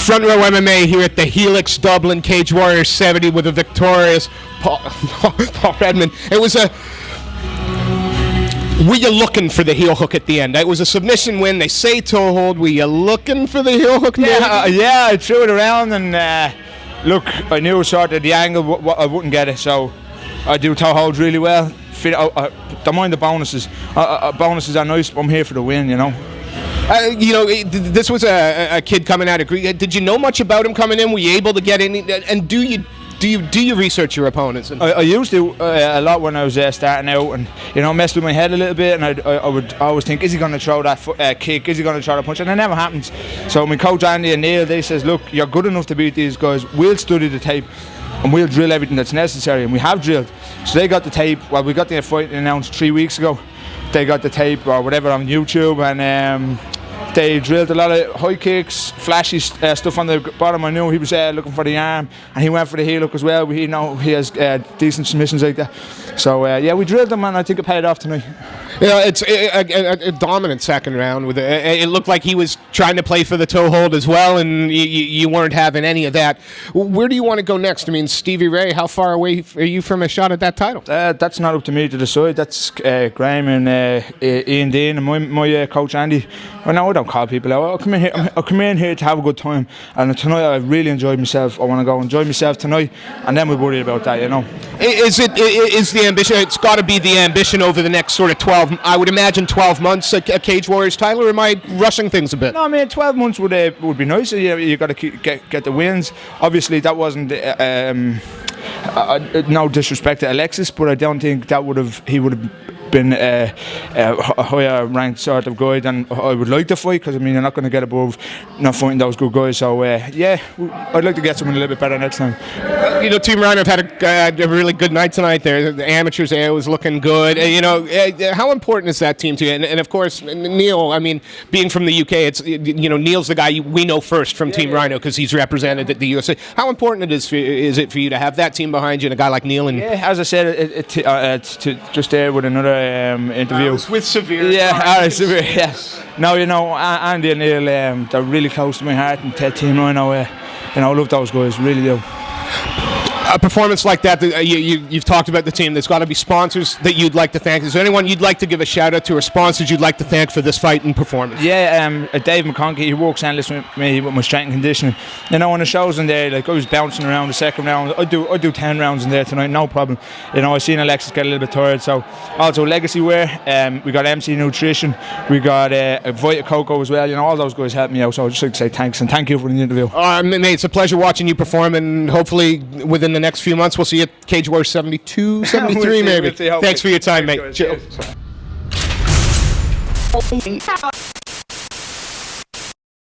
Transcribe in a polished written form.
Front row MMA here at the Helix Dublin. Cage Warriors 70 with a victorious Paul Redmond. It was a... Were you looking for the heel hook at the end? It was a submission win. They say toe hold. Were you looking for the heel hook? Yeah, I threw it around and look, I knew sort of the angle I wouldn't get it, so I do toe holds really well. Don't mind the bonuses. Bonuses are nice. I'm here for the win, you know. This was a kid coming out of Greece. Did you know much about him coming in? Were you able to get in? And do you research your opponents? I used to a lot when I was starting out, and messed with my head a little bit. And I would always think, is he going to throw that kick? Is he going to throw that punch? And it never happens. So my coach Andy and Neil, they says, look, you're good enough to beat these guys. We'll study the tape and we'll drill everything that's necessary. And we have drilled. So they got the tape. Well, we got the fight announced 3 weeks ago. They got the tape or whatever on YouTube, and they drilled a lot of high kicks, flashy stuff on the bottom. I knew he was looking for the arm, and he went for the heel hook as well. He has decent submissions like that. So yeah, we drilled them, and I think it paid off tonight. It's a dominant second round. With it looked like he was trying to play for the toe hold as well, and you weren't having any of that. Where do you want to go next? I mean, Stevie Ray, how far away are you from a shot at that title? That's not up to me to decide. That's Graham and Ian Dean and my coach Andy. Well, no, I don't call people out. I come in here to have a good time, and tonight I really enjoyed myself. I want to go enjoy myself tonight, and then we'll worry about that, you know. Is the ambition? It's got to be the ambition over the next sort of 12. I would imagine 12 months a Cage Warriors title, or am I rushing things a bit? No, I mean 12 months would be nice. You got to get the wins. Obviously, that wasn't no disrespect to Alexis, but I don't think he would have been a higher ranked sort of guy than I would like to fight, because I mean you're not going to get above not fighting those good guys. So yeah, I'd like to get someone a little bit better next time. Team Rhino have had a really good night tonight. There, the amateurs was looking good. How important is that team to you? And of course, Neil. I mean, being from the UK, it's Neil's the guy we know first from Team Rhino because he's represented at the USA. How important is it for you to have that team behind you and a guy like Neil? And as I said, to just there with another interview with Severe. Severe. Yes. No, Andy and Neil, they're really close to my heart, and Team Rhino, I love those guys, really do. A performance like that, you've talked about the team. There's got to be sponsors that you'd like to thank. Is there anyone you'd like to give a shout out to, or sponsors you'd like to thank for this fight and performance? Yeah, Dave McConkey, he works endless with me with my strength and conditioning. When the show's in there, like I was bouncing around the second round. I do 10 rounds in there tonight, no problem. I seen Alexis get a little bit tired. So also Legacy Wear, we got MC Nutrition, we got Vita Coco as well. All those guys helped me out. So I'd just like to say thanks, and thank you for the interview. Mate, it's a pleasure watching you perform, and hopefully within the next few months we'll see you at Cage Warriors 72, 73 maybe. Thanks for your time, mate. Cheers.